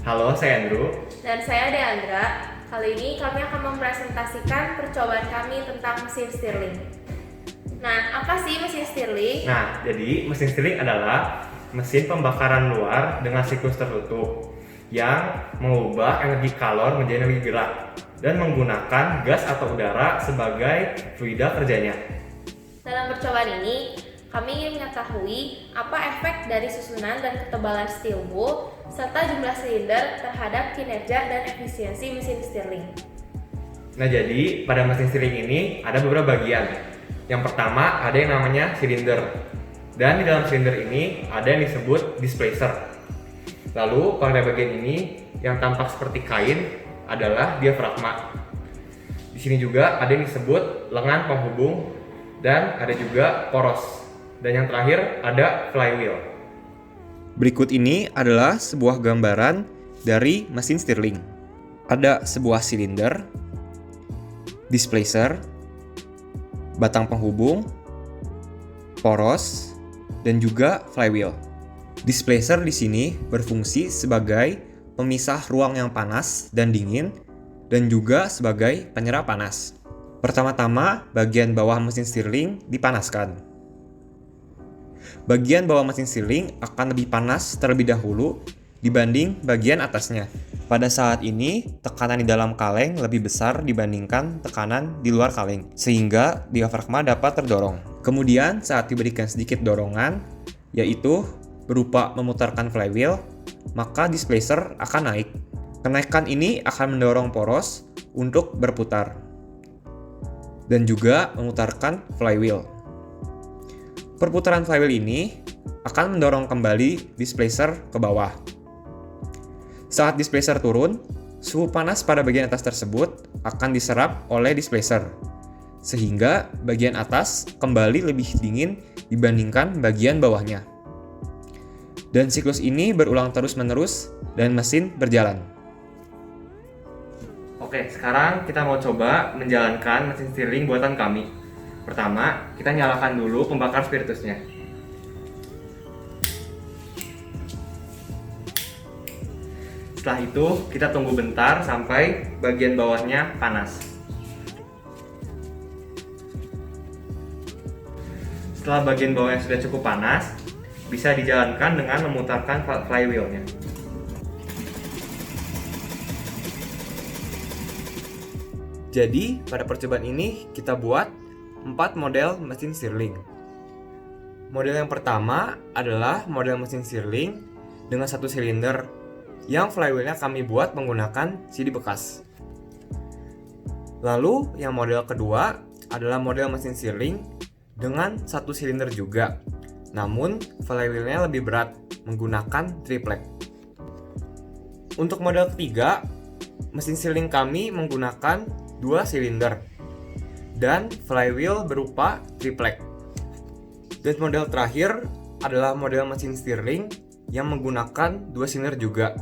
Halo, saya Andrew. Dan saya Deandra. Kali ini kami akan mempresentasikan percobaan kami tentang mesin Stirling. Nah, apa sih mesin Stirling? Nah, jadi mesin Stirling adalah mesin pembakaran luar dengan siklus tertutup yang mengubah energi kalor menjadi energi gerak dan menggunakan gas atau udara sebagai fluida kerjanya. Dalam percobaan ini, kami ingin mengetahui apa efek dari susunan dan ketebalan steel wool serta jumlah silinder terhadap kinerja dan efisiensi mesin Stirling. Nah, jadi pada mesin Stirling ini ada beberapa bagian. Yang pertama ada yang namanya silinder, dan di dalam silinder ini ada yang disebut displacer. Lalu pada bagian ini yang tampak seperti kain adalah diafragma. Di sini juga ada yang disebut lengan penghubung dan ada juga poros. Dan yang terakhir ada flywheel. Berikut ini adalah sebuah gambaran dari mesin Stirling. Ada sebuah silinder, displacer, batang penghubung, poros, dan juga flywheel. Displacer di sini berfungsi sebagai pemisah ruang yang panas dan dingin dan juga sebagai penyerap panas. Pertama-tama, bagian bawah mesin Stirling dipanaskan. Bagian bawah mesin Stirling akan lebih panas terlebih dahulu dibanding bagian atasnya. Pada saat ini, tekanan di dalam kaleng lebih besar dibandingkan tekanan di luar kaleng, sehingga diafragma dapat terdorong. Kemudian, saat diberikan sedikit dorongan, yaitu berupa memutarkan flywheel, maka displacer akan naik. Kenaikan ini akan mendorong poros untuk berputar, dan juga memutarkan flywheel. Perputaran flywheel ini akan mendorong kembali displacer ke bawah. Saat displacer turun, suhu panas pada bagian atas tersebut akan diserap oleh displacer, sehingga bagian atas kembali lebih dingin dibandingkan bagian bawahnya. Dan siklus ini berulang terus-menerus dan mesin berjalan. Oke, sekarang kita mau coba menjalankan mesin Stirling buatan kami. Pertama, kita nyalakan dulu pembakar spiritusnya. Setelah itu, kita tunggu bentar sampai bagian bawahnya panas. Setelah bagian bawahnya sudah cukup panas, bisa dijalankan dengan memutarkan flywheel-nya. Jadi, pada percobaan ini kita buat 4 model mesin Stirling. Model yang pertama adalah model mesin Stirling dengan satu silinder yang flywheel-nya kami buat menggunakan CD bekas. Lalu yang model kedua adalah model mesin Stirling dengan satu silinder juga, namun flywheel-nya lebih berat menggunakan triplek. Untuk model ketiga, mesin Stirling kami menggunakan 2 silinder dan flywheel berupa triplek. Dan model terakhir adalah model mesin Stirling yang menggunakan 2 silinder juga,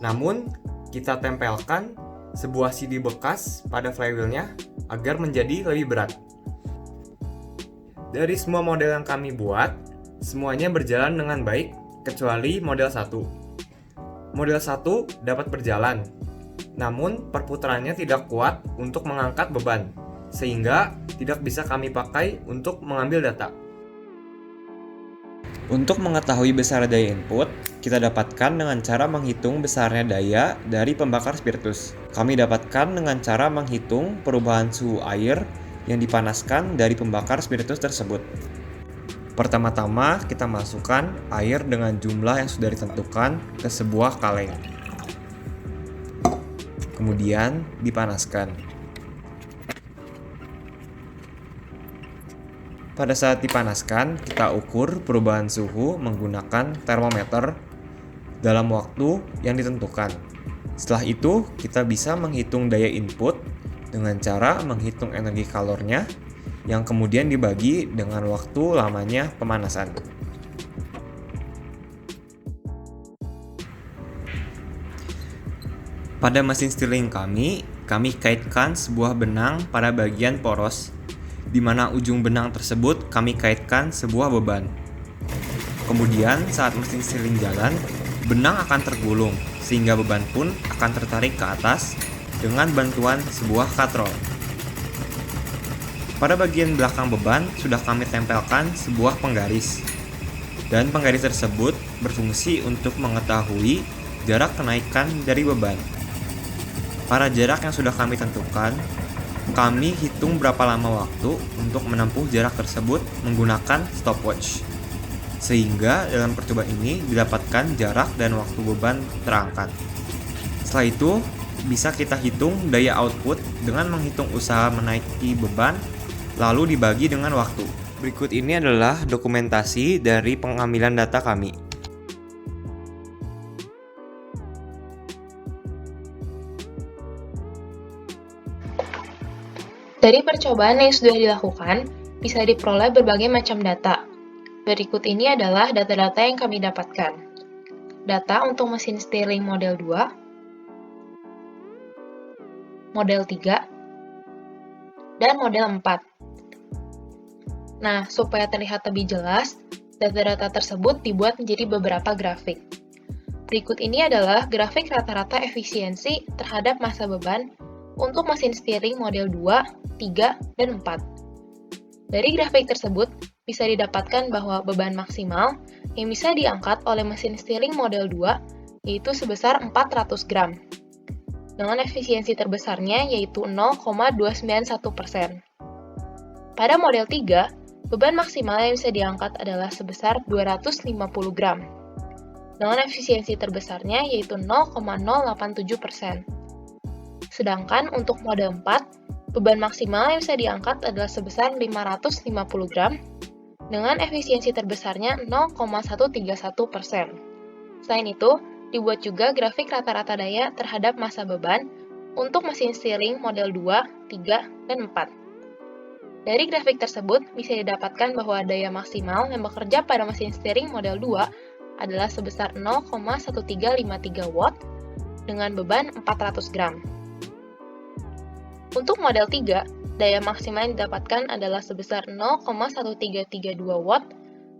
namun kita tempelkan sebuah CD bekas pada flywheel-nya agar menjadi lebih berat. Dari semua model yang kami buat, semuanya berjalan dengan baik kecuali model 1. Model 1 dapat berjalan, namun perputarannya tidak kuat untuk mengangkat beban, sehingga tidak bisa kami pakai untuk mengambil data. Untuk mengetahui besar daya input, kita dapatkan dengan cara menghitung besarnya daya dari pembakar spiritus. Kami dapatkan dengan cara menghitung perubahan suhu air yang dipanaskan dari pembakar spiritus tersebut. Pertama-tama, kita masukkan air dengan jumlah yang sudah ditentukan ke sebuah kaleng. Kemudian dipanaskan. Pada saat dipanaskan, kita ukur perubahan suhu menggunakan termometer dalam waktu yang ditentukan. Setelah itu, kita bisa menghitung daya input dengan cara menghitung energi kalornya yang kemudian dibagi dengan waktu lamanya pemanasan. Pada mesin Stirling kami kaitkan sebuah benang pada bagian poros, di mana ujung benang tersebut kami kaitkan sebuah beban. Kemudian saat mesin Stirling jalan, benang akan tergulung, sehingga beban pun akan tertarik ke atas dengan bantuan sebuah katrol. Pada bagian belakang beban sudah kami tempelkan sebuah penggaris, dan penggaris tersebut berfungsi untuk mengetahui jarak kenaikan dari beban. Pada jarak yang sudah kami tentukan, kami hitung berapa lama waktu untuk menempuh jarak tersebut menggunakan stopwatch, sehingga dalam percobaan ini didapatkan jarak dan waktu beban terangkat. Setelah itu, bisa kita hitung daya output dengan menghitung usaha menaiki beban, lalu dibagi dengan waktu. Berikut ini adalah dokumentasi dari pengambilan data kami. Dari percobaan yang sudah dilakukan, bisa diperoleh berbagai macam data. Berikut ini adalah data-data yang kami dapatkan. Data untuk mesin Stirling model 2, model 3, dan model 4. Nah, supaya terlihat lebih jelas, data-data tersebut dibuat menjadi beberapa grafik. Berikut ini adalah grafik rata-rata efisiensi terhadap massa beban untuk mesin Stirling model 2, 3, dan 4. Dari grafik tersebut, bisa didapatkan bahwa beban maksimal yang bisa diangkat oleh mesin Stirling model 2 yaitu sebesar 400 gram. Dengan efisiensi terbesarnya yaitu 0,291%. Pada model 3, beban maksimal yang bisa diangkat adalah sebesar 250 gram. Dengan efisiensi terbesarnya yaitu 0,087%. Sedangkan untuk model 4, beban maksimal yang bisa diangkat adalah sebesar 550 gram dengan efisiensi terbesarnya 0,131%. Selain itu, dibuat juga grafik rata-rata daya terhadap massa beban untuk mesin Stirling model 2, 3, dan 4. Dari grafik tersebut, bisa didapatkan bahwa daya maksimal yang bekerja pada mesin Stirling model 2 adalah sebesar 0,1353 watt dengan beban 400 gram. Untuk model 3, daya maksimal yang didapatkan adalah sebesar 0,1332 watt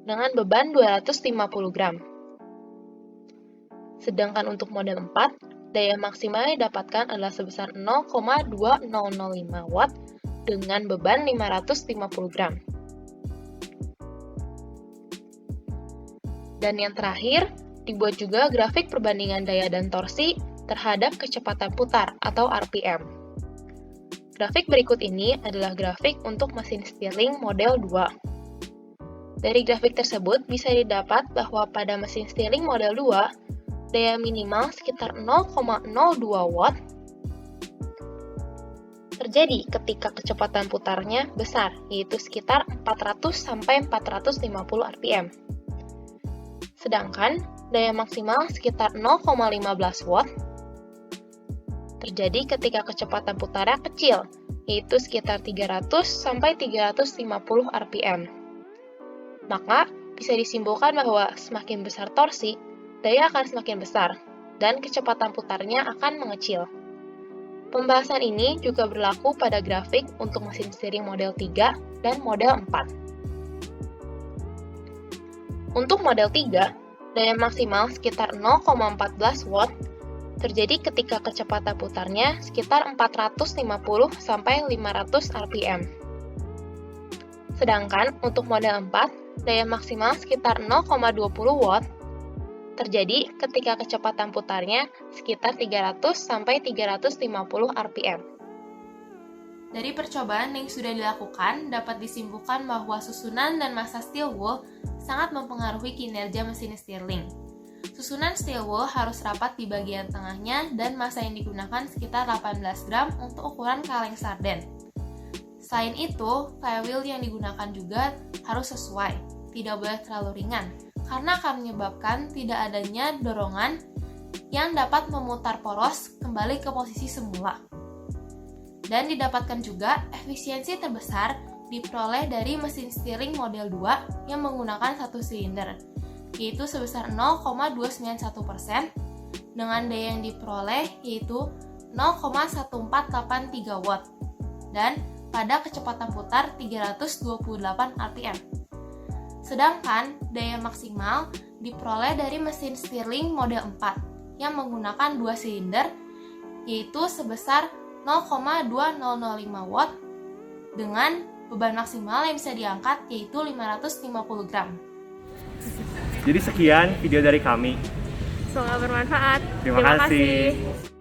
dengan beban 250 gram. Sedangkan untuk model 4, daya maksimal yang didapatkan adalah sebesar 0,2005 watt dengan beban 550 gram. Dan yang terakhir, dibuat juga grafik perbandingan daya dan torsi terhadap kecepatan putar atau RPM. Grafik berikut ini adalah grafik untuk mesin Stirling model 2. Dari grafik tersebut bisa didapat bahwa pada mesin Stirling model 2, daya minimal sekitar 0,02 watt terjadi ketika kecepatan putarnya besar, yaitu sekitar 400-450 rpm. Sedangkan daya maksimal sekitar 0,15 watt terjadi ketika kecepatan putarnya kecil, yaitu sekitar 300-350 rpm. Maka, bisa disimpulkan bahwa semakin besar torsi, daya akan semakin besar, dan kecepatan putarnya akan mengecil. Pembahasan ini juga berlaku pada grafik untuk mesin Stirling model 3 dan model 4. Untuk model 3, daya maksimal sekitar 0,14 watt terjadi ketika kecepatan putarnya sekitar 450-500 rpm. Sedangkan untuk model 4, daya maksimal sekitar 0,20 watt terjadi ketika kecepatan putarnya sekitar 300-350 rpm. Dari percobaan yang sudah dilakukan, dapat disimpulkan bahwa susunan dan massa steel wool sangat mempengaruhi kinerja mesin Stirling. Susunan steel wool harus rapat di bagian tengahnya dan massa yang digunakan sekitar 18 gram untuk ukuran kaleng sarden. Selain itu, flywheel yang digunakan juga harus sesuai, tidak boleh terlalu ringan, karena akan menyebabkan tidak adanya dorongan yang dapat memutar poros kembali ke posisi semula. Dan didapatkan juga efisiensi terbesar diperoleh dari mesin Stirling model 2 yang menggunakan satu silinder, yaitu sebesar 0,291% dengan daya yang diperoleh yaitu 0,1483 watt dan pada kecepatan putar 328 rpm. Sedangkan daya maksimal diperoleh dari mesin Stirling mode 4 yang menggunakan 2 silinder, yaitu sebesar 0,2005 watt dengan beban maksimal yang bisa diangkat yaitu 550 gram. Jadi sekian video dari kami. Semoga bermanfaat. Terima kasih.